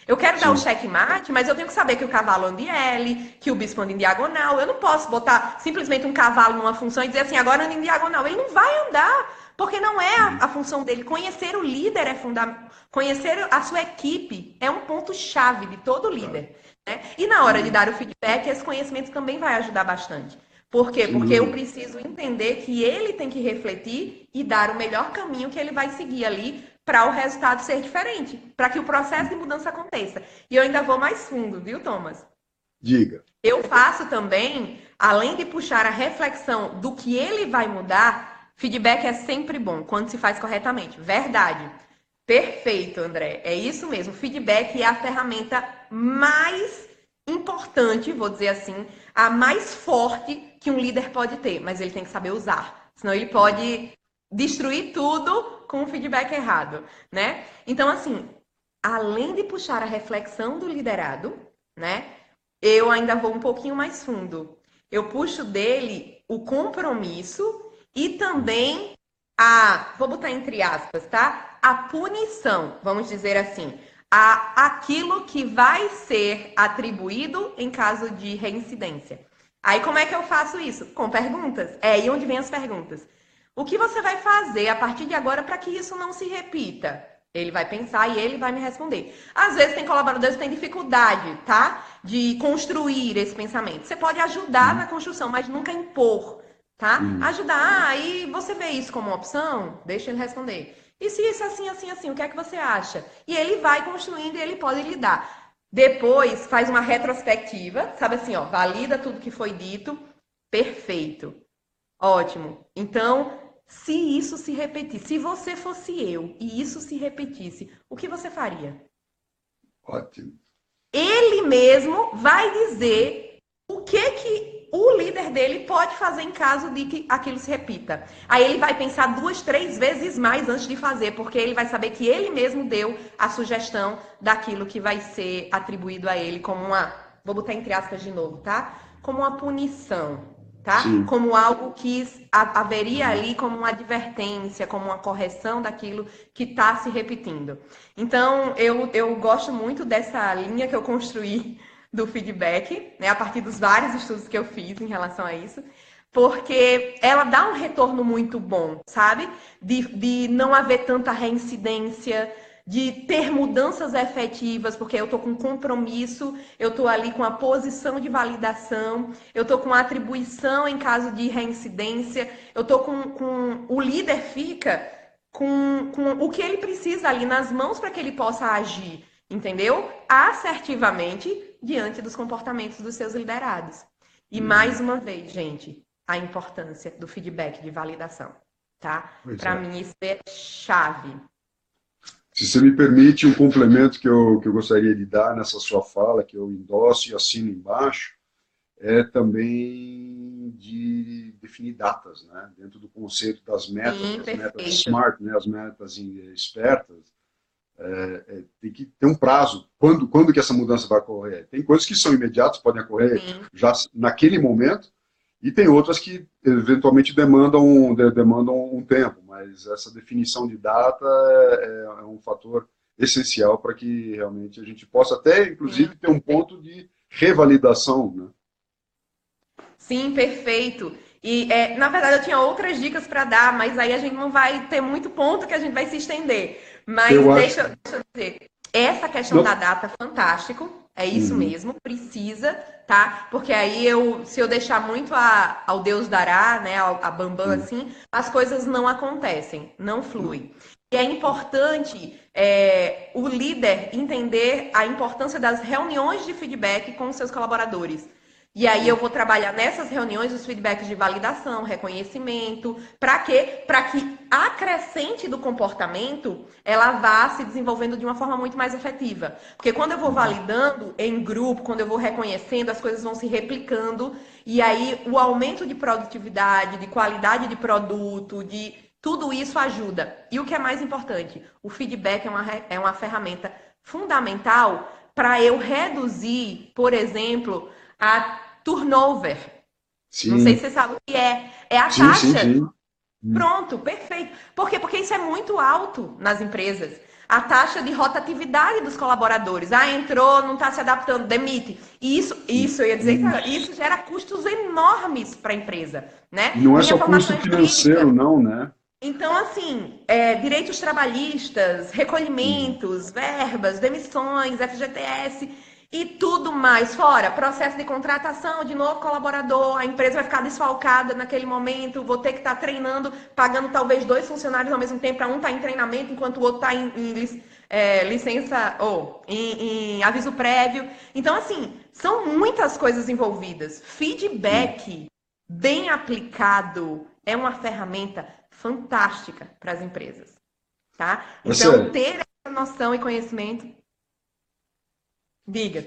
Eu quero dar o Sim. checkmate, mas eu tenho que saber que o cavalo anda em L, que o bispo anda em diagonal. Eu não posso botar simplesmente um cavalo numa função e dizer assim, agora anda em diagonal. Ele não vai andar, porque não é a função dele. Conhecer o líder é fundamental. Conhecer a sua equipe é um ponto-chave de todo líder. Né? E na hora de dar o feedback, esse conhecimento também vai ajudar bastante. Por quê? Sem Porque eu dúvida. preciso entender que ele tem que refletir e dar o melhor caminho que ele vai seguir ali para o resultado ser diferente, para que o processo de mudança aconteça. E eu ainda vou mais fundo, viu, Thomas? Diga. Eu faço também, além de puxar a reflexão do que ele vai mudar, feedback é sempre bom quando se faz corretamente. Verdade. Perfeito, André. É isso mesmo. Feedback é a ferramenta mais importante, vou dizer assim, a mais forte que um líder pode ter, mas ele tem que saber usar. Senão ele pode destruir tudo com o feedback errado, né? Então, assim, além de puxar a reflexão do liderado, né? Eu ainda vou um pouquinho mais fundo. Eu puxo dele o compromisso e também vou botar entre aspas, tá? A punição, vamos dizer assim, aquilo que vai ser atribuído em caso de reincidência. Aí como é que eu faço isso? Com perguntas. É aí onde vem as perguntas. O que você vai fazer a partir de agora para que isso não se repita? Ele vai pensar e ele vai me responder. Às vezes tem colaboradores que têm dificuldade, tá? De construir esse pensamento. Você pode ajudar na construção, mas nunca impor, tá? Uhum. Ajudar, aí você vê isso como uma opção? Deixa ele responder. E se isso assim, assim, assim, o que é que você acha? E ele vai construindo e ele pode lidar. Depois faz uma retrospectiva, sabe assim, ó, valida tudo que foi dito. Perfeito. Ótimo. Então, se isso se repetir, se você fosse eu e isso se repetisse, o que você faria? Ótimo. Ele mesmo vai dizer o que o líder dele pode fazer em caso de que aquilo se repita. Aí ele vai pensar 2, 3 vezes mais antes de fazer, porque ele vai saber que ele mesmo deu a sugestão daquilo que vai ser atribuído a ele como vou botar entre aspas de novo, tá? Como uma punição, tá? Sim. Como algo que haveria ali como uma advertência, como uma correção daquilo que está se repetindo. Então, eu gosto muito dessa linha que eu construí do feedback, né, a partir dos vários estudos que eu fiz em relação a isso, porque ela dá um retorno muito bom, sabe? De não haver tanta reincidência, de ter mudanças efetivas, porque eu estou com compromisso, eu estou ali com a posição de validação, eu estou com a atribuição em caso de reincidência, eu estou com o líder fica com o que ele precisa ali nas mãos para que ele possa agir, entendeu? Assertivamente diante dos comportamentos dos seus liderados. E mais uma vez, gente, a importância do feedback de validação, tá? Pois Para é. mim isso é chave. Se você me permite, um complemento que eu gostaria de dar nessa sua fala, que eu endosso e assino embaixo, é também de definir datas, né? Dentro do conceito das metas, Sim, das metas perfeito. SMART, né? As metas espertas, tem que ter um prazo. Quando que essa mudança vai ocorrer? Tem coisas que são imediatas, podem ocorrer Sim. já naquele momento, e tem outras que eventualmente demandam um tempo, mas essa definição de data é um fator essencial para que realmente a gente possa até, Sim, inclusive, ter um ponto de revalidação, né? sim, perfeito. E, na verdade, eu tinha outras dicas para dar, mas aí a gente não vai ter muito ponto que a gente vai se estender. Mas Eu acho. deixa eu dizer, essa questão da Não. data é fantástico, é isso Uhum. mesmo, precisa, tá? Porque aí se eu deixar muito ao Deus dará, né, a Bambam Uhum. assim, as coisas não acontecem, não Não. fluem. E é importante o líder entender a importância das reuniões de feedback com os seus colaboradores. E aí eu vou trabalhar nessas reuniões os feedbacks de validação, reconhecimento, para quê? Para que a crescente do comportamento ela vá se desenvolvendo de uma forma muito mais efetiva. Porque quando eu vou validando em grupo, quando eu vou reconhecendo, as coisas vão se replicando e aí o aumento de produtividade, de qualidade de produto, de tudo isso ajuda. E o que é mais importante, o feedback é uma ferramenta fundamental para eu reduzir, por exemplo, a turnover. Não sei Sim, se você sabe o que é. É a sim, sim, taxa. sim. Pronto, perfeito. Por quê? Porque isso é muito alto nas empresas. A taxa de rotatividade dos colaboradores. Ah, entrou, não está se adaptando, demite. Isso, eu ia dizer, isso gera custos enormes para a empresa, E né? não é Minha só custo formação é jurídica. financeiro, não, né? Então, assim, direitos trabalhistas, recolhimentos, verbas, demissões, FGTS e tudo mais. Fora, processo de contratação de novo colaborador, a empresa vai ficar desfalcada naquele momento, vou ter que estar treinando, pagando talvez 2 funcionários ao mesmo tempo, para um estar em treinamento, enquanto o outro está em licença ou em aviso prévio. Então, assim, são muitas coisas envolvidas. Feedback bem aplicado é uma ferramenta fantástica para as empresas, tá? Então, Marcelo, ter essa noção e conhecimento, diga.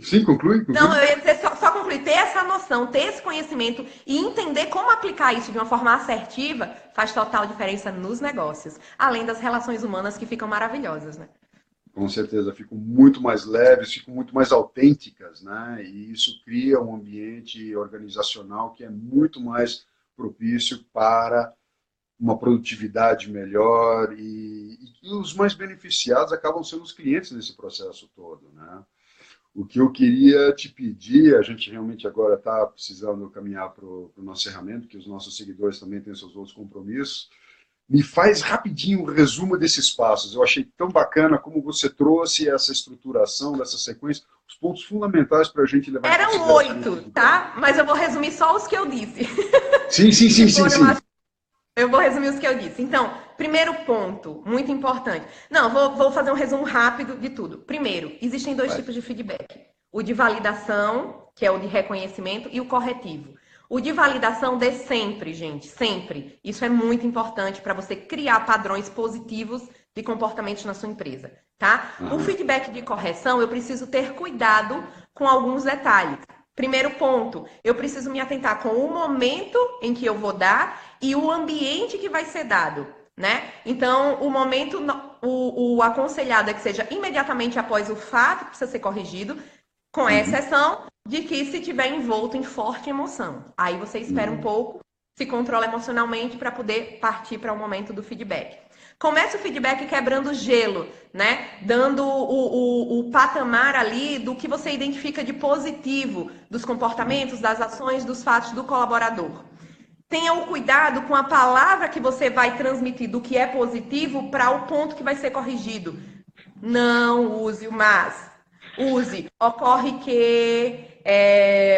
sim, conclui, Não, conclui. eu ia dizer só concluir, ter essa noção, ter esse conhecimento e entender como aplicar isso de uma forma assertiva faz total diferença nos negócios, além das relações humanas que ficam maravilhosas, né? Com certeza, ficam muito mais leves, ficam muito mais autênticas, né? E isso cria um ambiente organizacional que é muito mais propício para uma produtividade melhor e os mais beneficiados acabam sendo os clientes nesse processo todo, né? O que eu queria te pedir, a gente realmente agora está precisando caminhar para o nosso encerramento, que os nossos seguidores também têm seus outros compromissos. Me faz rapidinho um resumo desses passos. Eu achei tão bacana como você trouxe essa estruturação dessa sequência, os pontos fundamentais para a gente levar em Eram consideração. 8, tá? Mas eu vou resumir só os que eu disse. Sim, sim, sim, Que sim, foram sim. as Eu vou resumir os que eu disse. Então, primeiro ponto, muito importante. Não, vou fazer um resumo rápido de tudo. Primeiro, existem dois Vai. tipos de feedback: o de validação, que é o de reconhecimento, e o corretivo. O de validação dê sempre, gente, sempre. Isso é muito importante para você criar padrões positivos de comportamentos na sua empresa, tá? O Aham. feedback de correção, eu preciso ter cuidado com alguns detalhes. Primeiro ponto, eu preciso me atentar com o momento em que eu vou dar e o ambiente que vai ser dado, né? Então, o momento, o aconselhado é que seja imediatamente após o fato que precisa ser corrigido, com Uhum. exceção de que se tiver envolto em forte emoção. Aí você espera um Uhum. pouco, se controla emocionalmente para poder partir para o momento do feedback. Começa o feedback quebrando gelo, né? Dando o patamar ali do que você identifica de positivo, dos comportamentos, das ações, dos fatos do colaborador. Tenha o cuidado com a palavra que você vai transmitir do que é positivo para o ponto que vai ser corrigido. Não use o mas. Use. Ocorre que,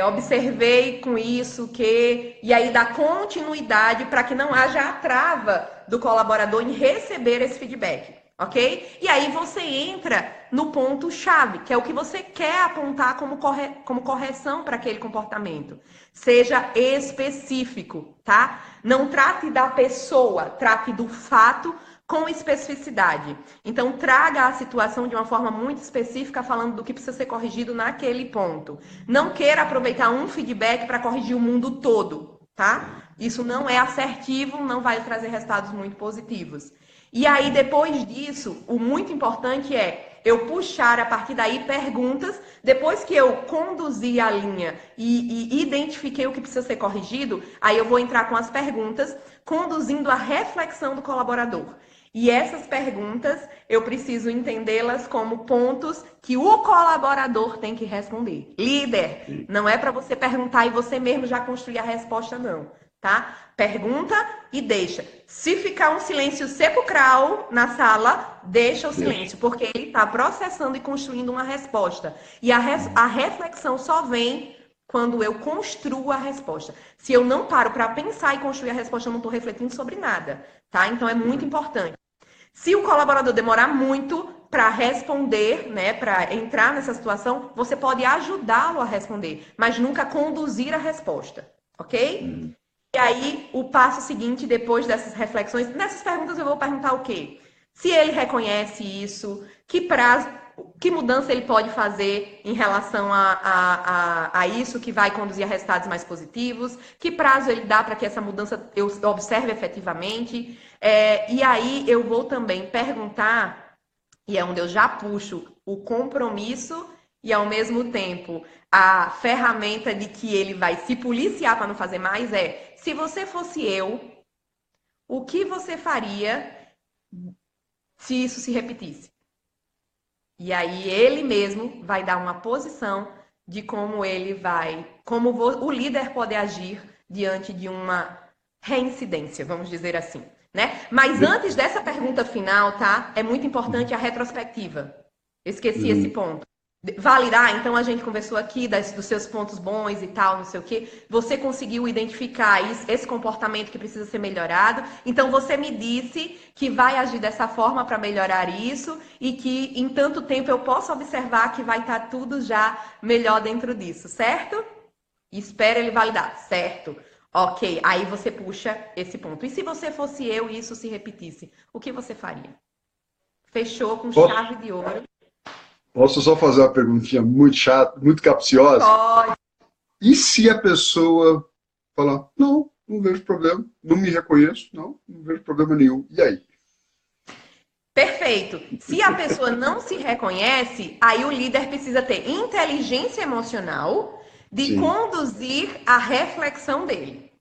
observei com isso que. E aí dá continuidade para que não haja a trava do colaborador em receber esse feedback. Ok? E aí você entra no ponto-chave, que é o que você quer apontar como correção para aquele comportamento. Seja específico, tá? Não trate da pessoa, trate do fato com especificidade. Então, traga a situação de uma forma muito específica, falando do que precisa ser corrigido naquele ponto. Não queira aproveitar um feedback para corrigir o mundo todo, tá? Isso não é assertivo, não vai trazer resultados muito positivos. E aí, depois disso, o muito importante é eu puxar a partir daí perguntas, depois que eu conduzi a linha e identifiquei o que precisa ser corrigido, aí eu vou entrar com as perguntas, conduzindo a reflexão do colaborador. E essas perguntas, eu preciso entendê-las como pontos que o colaborador tem que responder. Líder, não é para você perguntar e você mesmo já construir a resposta, não. Tá? Pergunta e deixa. Se ficar um silêncio sepulcral na sala, deixa o silêncio, porque ele está processando e construindo uma resposta. E a reflexão só vem quando eu construo a resposta. Se eu não paro para pensar e construir a resposta, eu não estou refletindo sobre nada. Tá? Então é muito importante. Se o colaborador demorar muito, para responder, né, para entrar nessa situação, você pode ajudá-lo a responder, mas nunca conduzir a resposta, ok? E aí, o passo seguinte, depois dessas reflexões, nessas perguntas eu vou perguntar o quê? Se ele reconhece isso, que prazo, que mudança ele pode fazer em relação a isso que vai conduzir a resultados mais positivos, que prazo ele dá para que essa mudança eu observe efetivamente. E aí eu vou também perguntar, e é onde eu já puxo o compromisso e ao mesmo tempo a ferramenta de que ele vai se policiar para não fazer mais se você fosse eu, o que você faria se isso se repetisse? E aí ele mesmo vai dar uma posição de como ele vai, como o líder pode agir diante de uma reincidência, vamos dizer assim, né? Mas antes dessa pergunta final, tá? É muito importante a retrospectiva. Esqueci esse ponto. Validar, então a gente conversou aqui dos seus pontos bons e tal, não sei o quê. Você conseguiu identificar esse comportamento que precisa ser melhorado. Então você me disse que vai agir dessa forma para melhorar isso e que em tanto tempo eu posso observar que vai estar tudo já melhor dentro disso, certo? Espera ele validar, certo? Ok, aí você puxa esse ponto. E se você fosse eu e isso se repetisse, o que você faria? Fechou com chave de ouro. Posso só fazer uma perguntinha muito chata, muito capciosa? Pode. E se a pessoa falar, não vejo problema, não me reconheço, não vejo problema nenhum. E aí? Perfeito. Se a pessoa não se reconhece, aí o líder precisa ter inteligência emocional de conduzir a reflexão dele.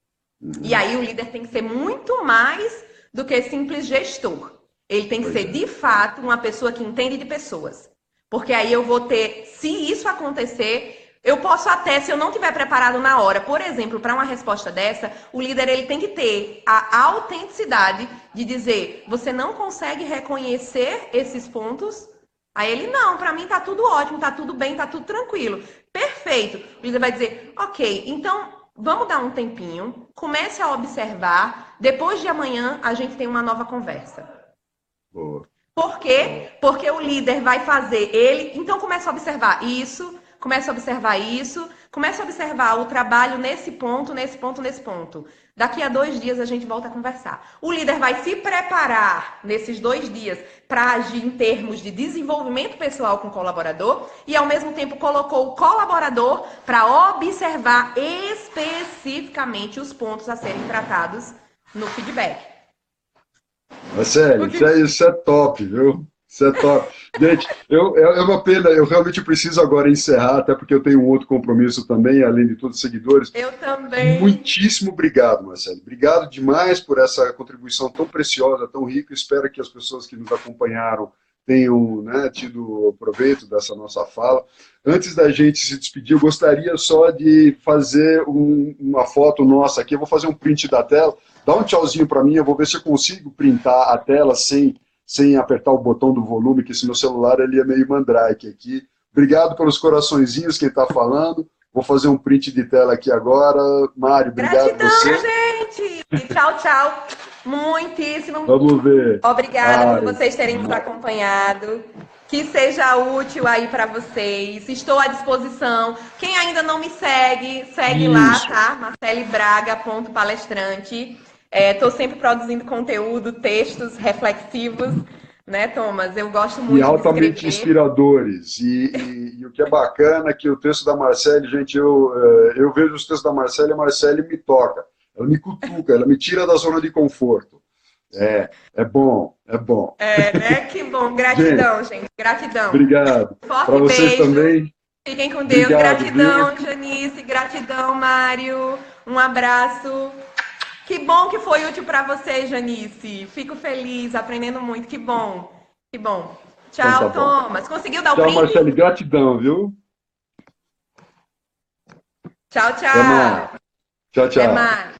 E aí o líder tem que ser muito mais do que simples gestor. Ele tem que ser, de fato, uma pessoa que entende de pessoas. Porque aí eu vou ter, se isso acontecer, eu posso até, se eu não estiver preparado na hora, por exemplo, para uma resposta dessa, o líder ele tem que ter a autenticidade de dizer, você não consegue reconhecer esses pontos? Aí ele, não, para mim tá tudo ótimo, tá tudo bem, tá tudo tranquilo. Perfeito. O líder vai dizer, ok, então vamos dar um tempinho, comece a observar, depois de amanhã a gente tem uma nova conversa. Boa. Por quê? Porque o líder vai fazer ele... Então, começa a observar isso, começa a observar isso, começa a observar o trabalho nesse ponto, nesse ponto, nesse ponto. Daqui a 2 dias a gente volta a conversar. O líder vai se preparar nesses 2 dias para agir em termos de desenvolvimento pessoal com o colaborador e, ao mesmo tempo, colocou o colaborador para observar especificamente os pontos a serem tratados no feedback. Mas sério, isso é top, viu? Isso é top. Gente, é uma pena, eu realmente preciso agora encerrar, até porque eu tenho um outro compromisso também, além de todos os seguidores. Eu também. Muitíssimo obrigado, Marcelo. Obrigado demais por essa contribuição tão preciosa, tão rica. Espero que as pessoas que nos acompanharam tenham, né, tido proveito dessa nossa fala. Antes da gente se despedir, eu gostaria só de fazer uma foto nossa aqui. Eu vou fazer um print da tela. Dá um tchauzinho para mim, eu vou ver se eu consigo printar a tela sem apertar o botão do volume, que esse meu celular ele é meio mandrake aqui. Obrigado pelos coraçõezinhos, quem está falando. Vou fazer um print de tela aqui agora. Mário, obrigado Gratidão, você. gente! E tchau, tchau. Muitíssimo. Vamos ver. Obrigada por vocês terem nos acompanhado. Que seja útil aí para vocês. Estou à disposição. Quem ainda não me segue, segue lá, tá? marcelebraga.palestrante. Estou sempre produzindo conteúdo, textos reflexivos, né, Thomas? Eu gosto muito e altamente de escrever. Inspiradores. E o que é bacana é que o texto da Marcele, gente, eu vejo os textos da Marcele e a Marcele me toca. Ela me cutuca, ela me tira da zona de conforto. É bom, é bom. Né? Que bom. Gratidão, gente. Gratidão. Obrigado. Forte Para vocês beijo. também. Fiquem com Deus. Obrigado, Gratidão, viu? Janice. Gratidão, Mário. Um abraço. Que bom que foi útil para você, Janice. Fico feliz, aprendendo muito. Que bom. Que bom. Tchau, Então, tá bom. Thomas. Conseguiu dar o Tchau, print? Marcele. Gratidão, viu? Tchau, tchau. Até mais. Tchau, tchau. Até mais.